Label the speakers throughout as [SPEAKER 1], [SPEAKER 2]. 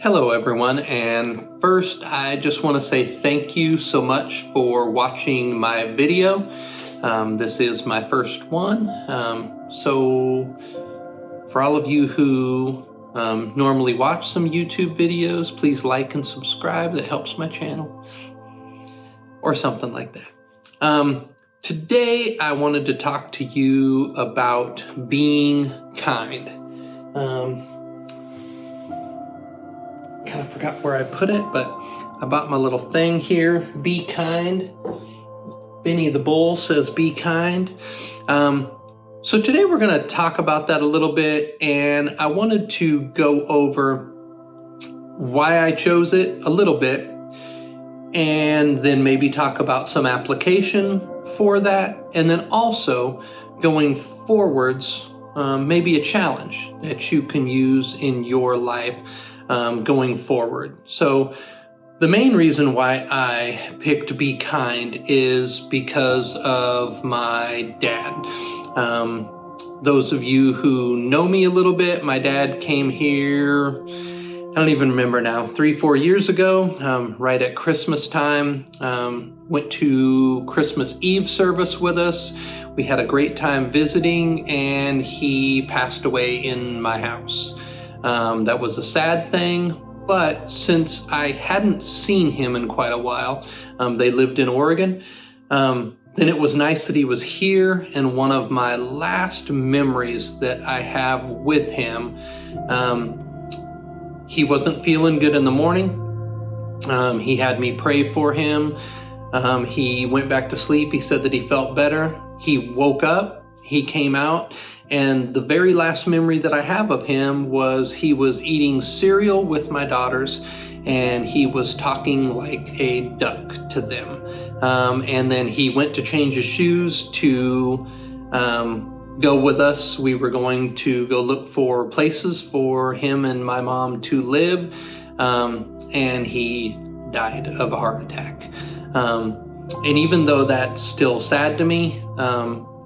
[SPEAKER 1] Hello everyone, and first I just want to say thank you so much for watching my video. This is my first one, so for all of you who normally watch some YouTube videos, please like and subscribe. That helps my channel, or something like that. Today I wanted to talk to you about being kind. Kind of forgot where I put it, but I bought my little thing here, be kind. Benny the Bull says be kind. So today we're going to talk about that a little bit, and I wanted to go over why I chose it a little bit, and then maybe talk about some application for that, and then also going forwards, maybe a challenge that you can use in your life going forward. So the main reason why I picked Be Kind is because of my dad. Those of you who know me a little bit, my dad came here, I don't even remember now, 3-4 years ago, right at Christmas time. Went to Christmas Eve service with us. We had a great time visiting, and he passed away in my house. That was a sad thing, but since I hadn't seen him in quite a while, they lived in Oregon, then it was nice that he was here. And one of my last memories that I have with him, he wasn't feeling good in the morning. He had me pray for him. He went back to sleep. He said that he felt better. He woke up, he came out, and the very last memory that I have of him was he was eating cereal with my daughters, and he was talking like a duck to them. And then he went to change his shoes to go with us. We were going to go look for places for him and my mom to live, and he died of a heart attack. And even though that's still sad to me,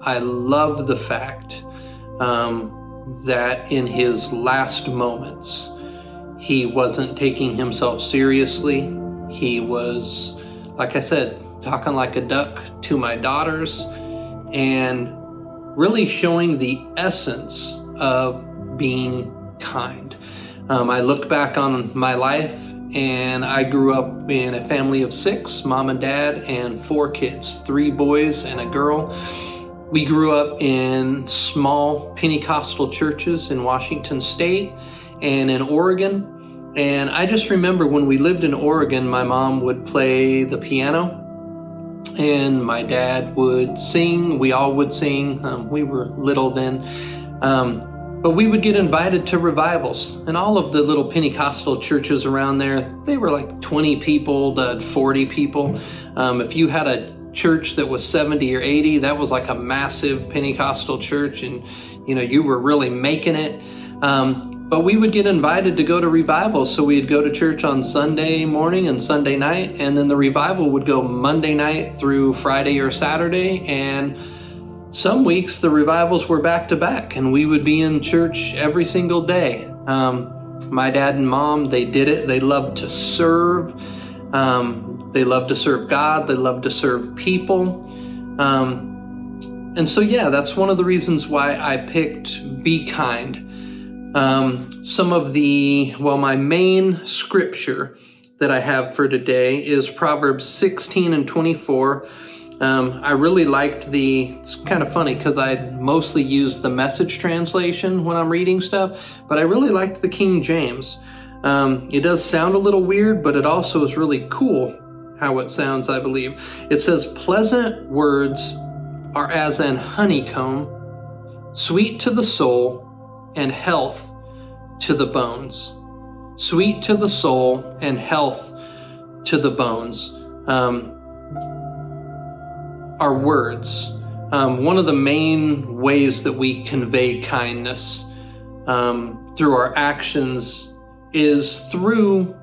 [SPEAKER 1] I love the fact that in his last moments, he wasn't taking himself seriously. He was, like I said, talking like a duck to my daughters, and really showing the essence of being kind. I look back on my life, and I grew up in a family of 6, mom and dad, and 4 kids, 3 boys and a girl. We grew up in small Pentecostal churches in Washington State and in Oregon. And I just remember when we lived in Oregon, my mom would play the piano and my dad would sing. We all would sing. We were little then. But we would get invited to revivals, and all of the little Pentecostal churches around there, they were like 20 people to 40 people. If you had a church that was 70 or 80, that was like a massive Pentecostal church, and you were really making it. But we would get invited to go to revivals, so we'd go to church on Sunday morning and Sunday night, and then the revival would go Monday night through Friday or Saturday, and some weeks the revivals were back to back, and we would be in church every single day. My dad and mom, they did it. They loved to serve. They loved to serve God. They loved to serve people. And so, yeah, that's one of the reasons why I picked Be Kind. My main scripture that I have for today is Proverbs 16:24. I really liked it's kind of funny because I mostly use the Message translation when I'm reading stuff, but I really liked the King James. It does sound a little weird, but it also is really cool how it sounds, I believe. It says, "Pleasant words are as an honeycomb, sweet to the soul and health to the bones." Sweet to the soul and health to the bones. Our words. One of the main ways that we convey kindness through our actions is through,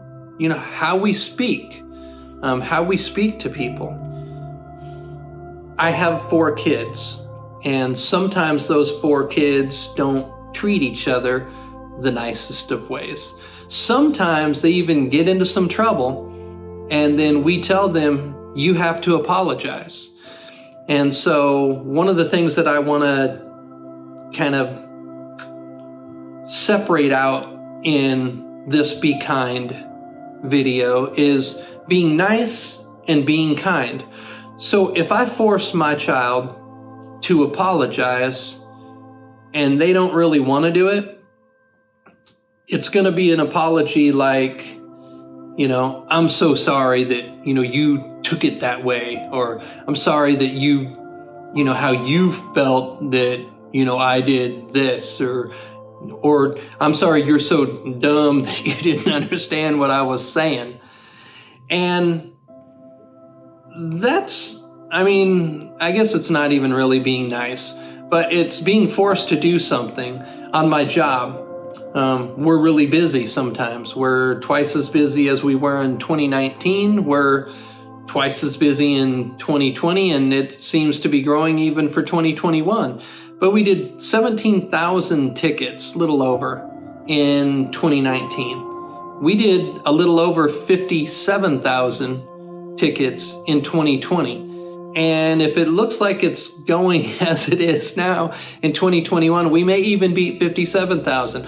[SPEAKER 1] how we speak to people. I have 4 kids, and sometimes those 4 kids don't treat each other the nicest of ways. Sometimes they even get into some trouble, and then we tell them, you have to apologize. And so one of the things that I want to kind of separate out in this Be Kind video is being nice and being kind. So if I force my child to apologize and they don't really want to do it, it's going to be an apology like, I'm so sorry that, you took it that way, or I'm sorry that how you felt that, I did this, or I'm sorry you're so dumb that you didn't understand what I was saying. And I guess it's not even really being nice, but it's being forced to do something. On my job, we're really busy sometimes. We're twice as busy as we were in 2019. We're twice as busy in 2020, and it seems to be growing even for 2021. But we did 17,000 tickets, little over, in 2019. We did a little over 57,000 tickets in 2020. And if it looks like it's going as it is now in 2021, we may even beat 57,000.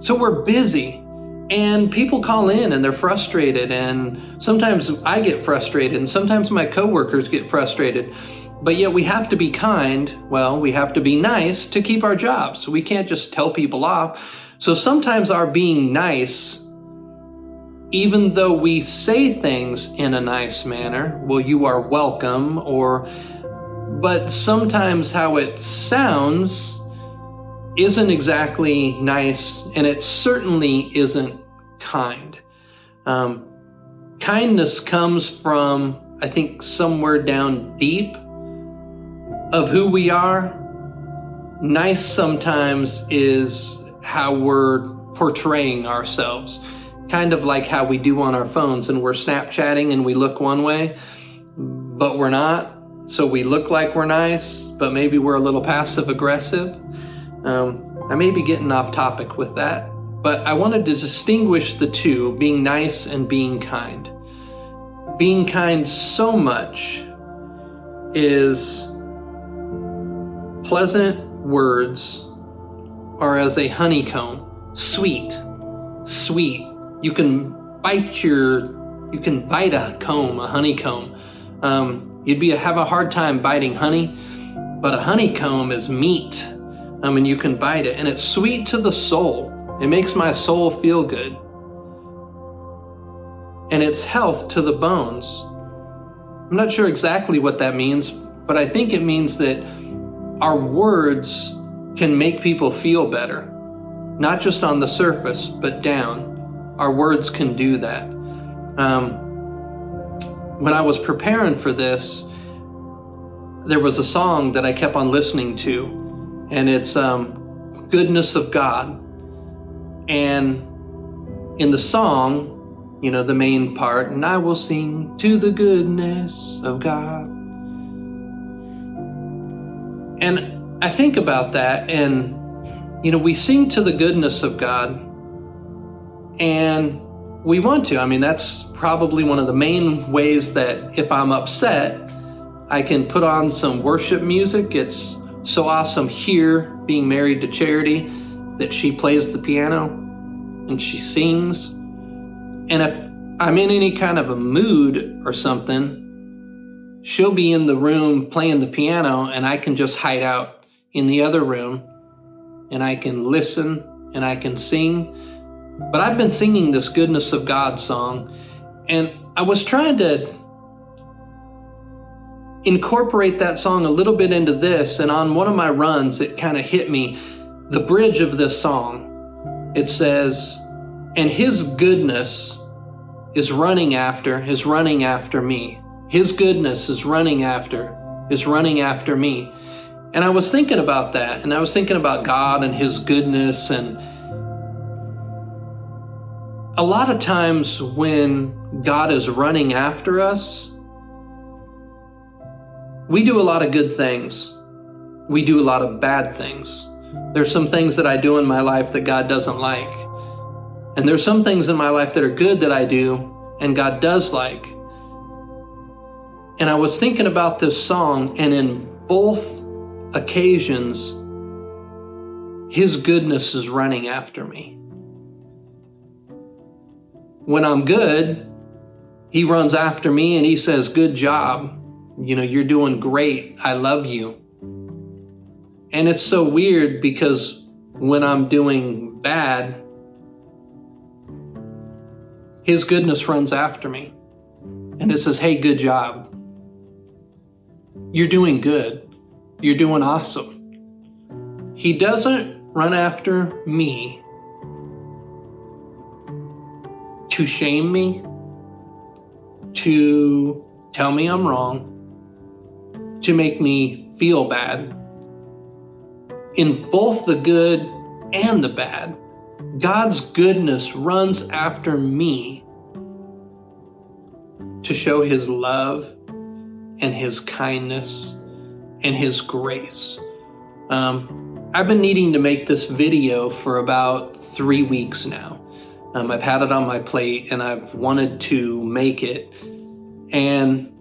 [SPEAKER 1] So we're busy, and people call in and they're frustrated, and sometimes I get frustrated, and sometimes my coworkers get frustrated. But yet we have to be kind. Well, we have to be nice to keep our jobs. We can't just tell people off. So sometimes our being nice, even though we say things in a nice manner, well, you are welcome, but sometimes how it sounds isn't exactly nice, and it certainly isn't kind. Kindness comes from, I think, somewhere down deep of who we are. Nice sometimes is how we're portraying ourselves, kind of like how we do on our phones, and we're Snapchatting and we look one way, but we're not. So we look like we're nice, but maybe we're a little passive aggressive. I may be getting off topic with that, but I wanted to distinguish the two, being nice and being kind. Being kind so much is pleasant words are as a honeycomb, sweet. You can bite a comb, a honeycomb. You'd have a hard time biting honey, but a honeycomb is meat. And you can bite it, and it's sweet to the soul. It makes my soul feel good. And it's health to the bones. I'm not sure exactly what that means, but I think it means that our words can make people feel better. Not just on the surface, but down. Our words can do that. When I was preparing for this, there was a song that I kept on listening to, and it's Goodness of God. And in the song, the main part, and I will sing to the goodness of God. And I think about that, and we sing to the goodness of God, and we want to. That's probably one of the main ways that if I'm upset, I can put on some worship music. It's so awesome here, being married to Charity, that she plays the piano and she sings. And if I'm in any kind of a mood or something, she'll be in the room playing the piano, and I can just hide out in the other room, and I can listen and I can sing. But I've been singing this Goodness of God song, and I was trying to incorporate that song a little bit into this, and on one of my runs, it kind of hit me. The bridge of this song, it says, and his goodness is running after me. His goodness is running after me. And I was thinking about that, and I was thinking about God and his goodness. And a lot of times when God is running after us, we do a lot of good things. We do a lot of bad things. There's some things that I do in my life that God doesn't like. And there's some things in my life that are good that I do and God does like. And I was thinking about this song, and in both occasions, His goodness is running after me. When I'm good, He runs after me and He says, good job. You're doing great. I love you. And it's so weird because when I'm doing bad, His goodness runs after me. And it says, hey, good job. You're doing good. You're doing awesome. He doesn't run after me to shame me, to tell me I'm wrong, to make me feel bad. In both the good and the bad, God's goodness runs after me to show His love and His kindness and His grace. I've been needing to make this video for about 3 weeks now. I've had it on my plate and I've wanted to make it. And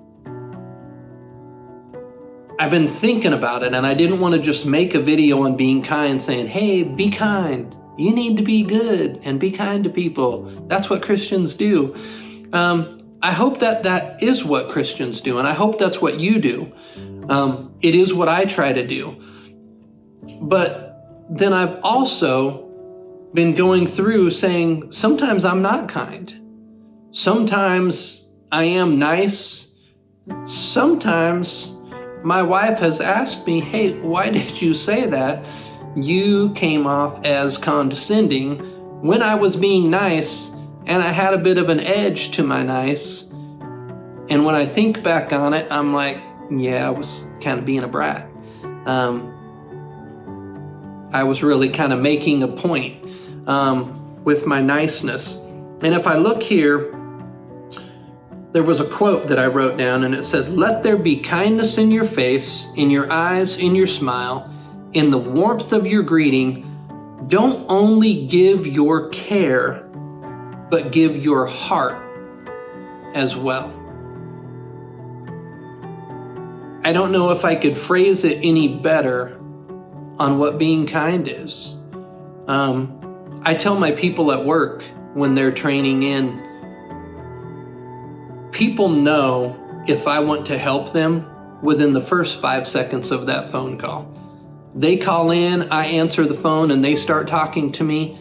[SPEAKER 1] I've been thinking about it, and I didn't want to just make a video on being kind saying, hey, be kind. You need to be good and be kind to people. That's what Christians do. I hope that is what Christians do, and I hope that's what you do. It is what I try to do. But then I've also been going through saying, sometimes I'm not kind. Sometimes I am nice. Sometimes my wife has asked me, hey, why did you say that? You came off as condescending when I was being nice, and I had a bit of an edge to my nice. And when I think back on it, I'm like, yeah, I was kind of being a brat. I was really kind of making a point with my niceness. And if I look here, there was a quote that I wrote down, and it said, let there be kindness in your face, in your eyes, in your smile, in the warmth of your greeting. Don't only give your care, but give your heart as well. I don't know if I could phrase it any better on what being kind is. I tell my people at work when they're training in, people know if I want to help them within the first 5 seconds of that phone call. They call in, I answer the phone, and they start talking to me.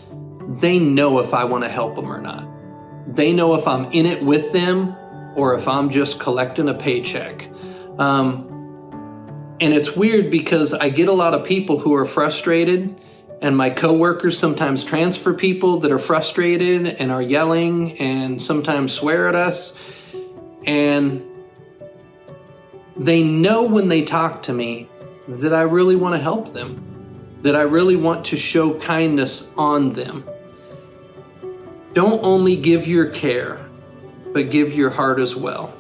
[SPEAKER 1] They know if I want to help them or not. They know if I'm in it with them or if I'm just collecting a paycheck. And it's weird because I get a lot of people who are frustrated, and my coworkers sometimes transfer people that are frustrated and are yelling and sometimes swear at us. And they know when they talk to me that I really want to help them, that I really want to show kindness on them. Don't only give your care, but give your heart as well.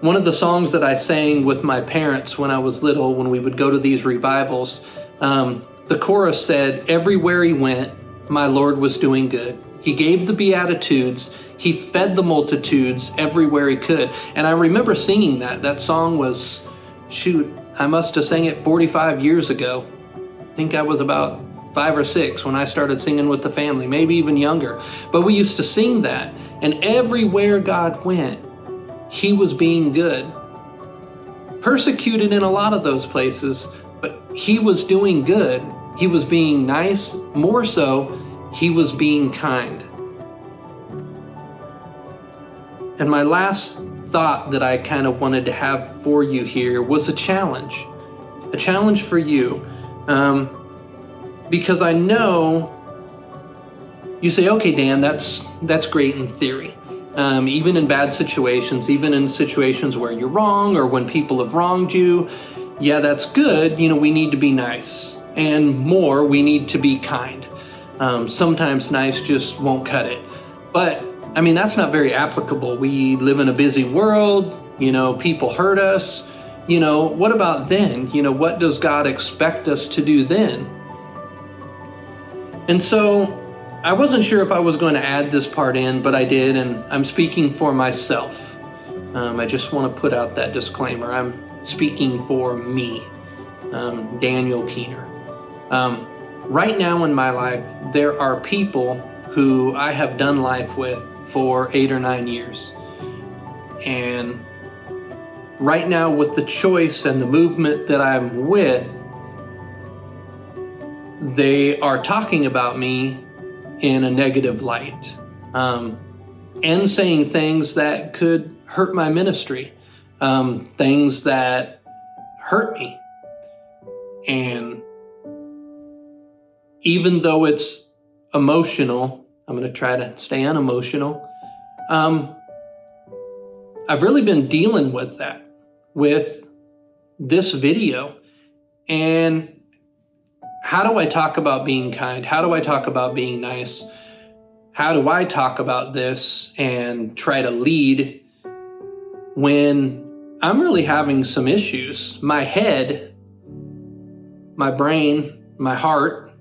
[SPEAKER 1] One of the songs that I sang with my parents when I was little, when we would go to these revivals, the chorus said, everywhere He went, my Lord was doing good. He gave the Beatitudes. He fed the multitudes everywhere He could. And I remember singing that. That song was, I must have sang it 45 years ago. I think I was about 5 or 6 when I started singing with the family, maybe even younger. But we used to sing that. And everywhere God went, He was being good. Persecuted in a lot of those places, but He was doing good. He was being nice. More so, He was being kind. And my last thought that I kind of wanted to have for you here was a challenge for you. Because I know you say, okay, Dan, that's great in theory. Even in bad situations, even in situations where you're wrong or when people have wronged you, yeah, that's good. We need to be nice. And more, we need to be kind. Sometimes nice just won't cut it. But, that's not very applicable. We live in a busy world. People hurt us. What about then? What does God expect us to do then? And so I wasn't sure if I was going to add this part in, but I did, and I'm speaking for myself. I just want to put out that disclaimer. I'm speaking for me, Daniel Keener. Right now in my life, there are people who I have done life with for 8 or 9 years. And right now, with the choice and the movement that I'm with, they are talking about me in a negative light, and saying things that could hurt my ministry, things that hurt me. And even though it's emotional, I'm going to try to stay unemotional. I've really been dealing with that with this video. And how do I talk about being kind? How do I talk about being nice? How do I talk about this and try to lead when I'm really having some issues? My head, my brain, my heart,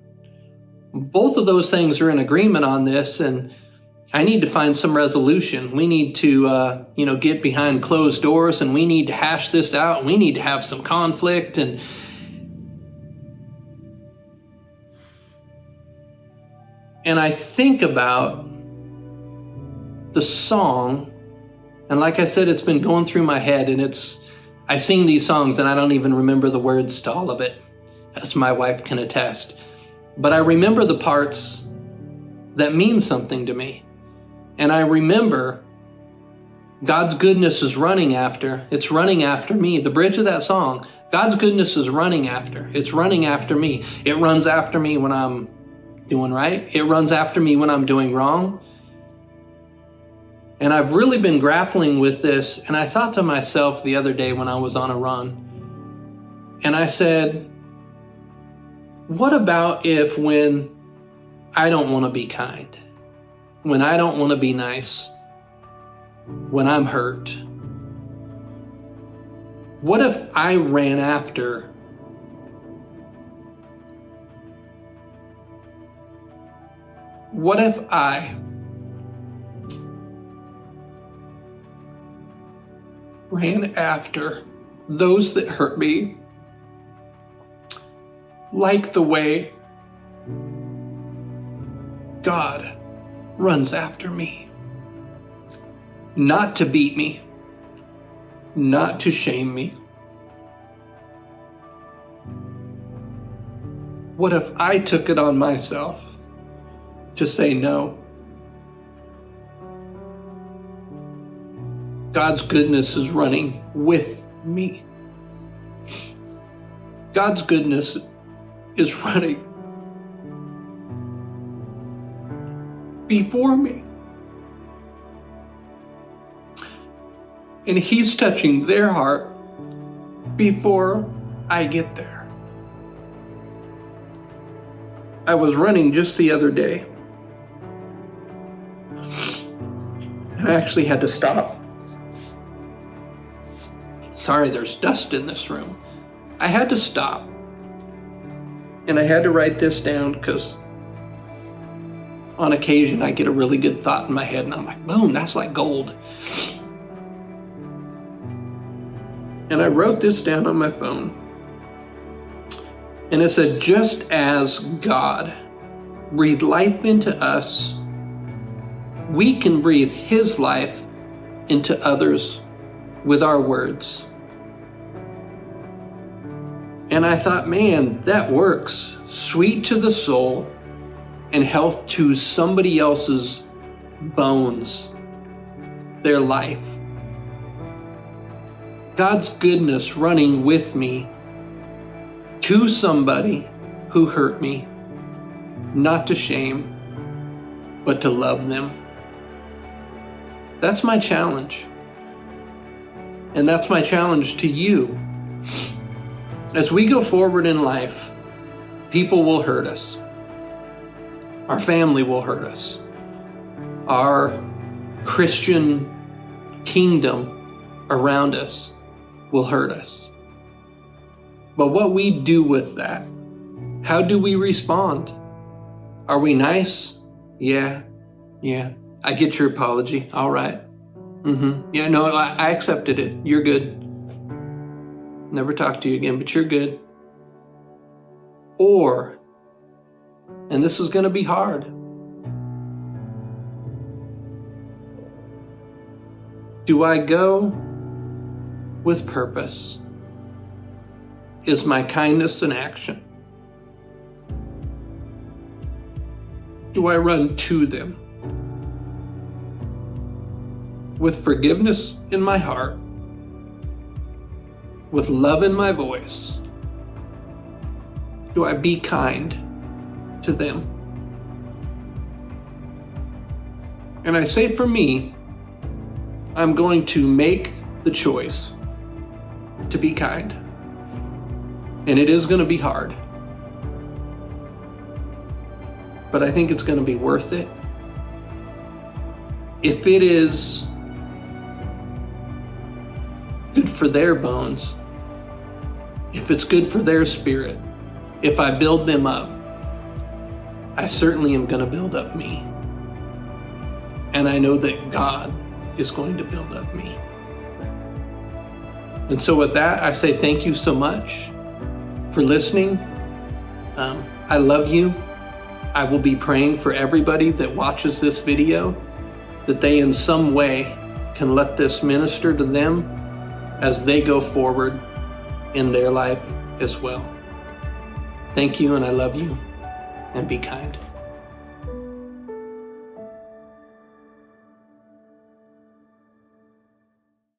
[SPEAKER 1] both of those things are in agreement on this, and I need to find some resolution. We need to, get behind closed doors, and we need to hash this out. We need to have some conflict, and I think about the song, and like I said, it's been going through my head, and I sing these songs and I don't even remember the words to all of it, as my wife can attest. But I remember the parts that mean something to me. And I remember God's goodness is running after. It's running after me. The bridge of that song, God's goodness is running after. It's running after me. It runs after me when I'm doing right. It runs after me when I'm doing wrong. And I've really been grappling with this. And I thought to myself the other day when I was on a run, and I said, what about if when I don't want to be kind, when I don't want to be nice, when I'm hurt, what if I ran after what if I ran after those that hurt me like the way God runs after me? Not to beat me, not to shame me. What if I took it on myself to say no? God's goodness is running with me. God's goodness is running before me. And He's touching their heart before I get there. I was running just the other day, and I actually had to stop. Sorry, there's dust in this room. I had to stop, and I had to write this down because on occasion I get a really good thought in my head and I'm like, boom, that's like gold. And I wrote this down on my phone, and it said, just as God breathed life into us, we can breathe His life into others with our words. And I thought, man, that works. Sweet to the soul and health to somebody else's bones, their life. God's goodness running with me to somebody who hurt me, not to shame, but to love them. That's my challenge. And that's my challenge to you. As we go forward in life, people will hurt us. Our family will hurt us. Our Christian kingdom around us will hurt us. But what we do with that, how do we respond? Are we nice? Yeah. I get your apology. All right. Yeah, no, I accepted it. You're good. Never talk to you again, but you're good. Or, and this is going to be hard, do I go with purpose? Is my kindness an action? Do I run to them with forgiveness in my heart, with love in my voice? Do I be kind to them? And I say for me, I'm going to make the choice to be kind. And it is going to be hard. But I think it's going to be worth it. If it is good for their bones, if it's good for their spirit, if I build them up, I certainly am going to build up me. And I know that God is going to build up me. And so with that, I say thank you so much for listening. I love you. I will be praying for everybody that watches this video, that they in some way can let this minister to them as they go forward in their life as well. Thank you, and I love you, and be kind.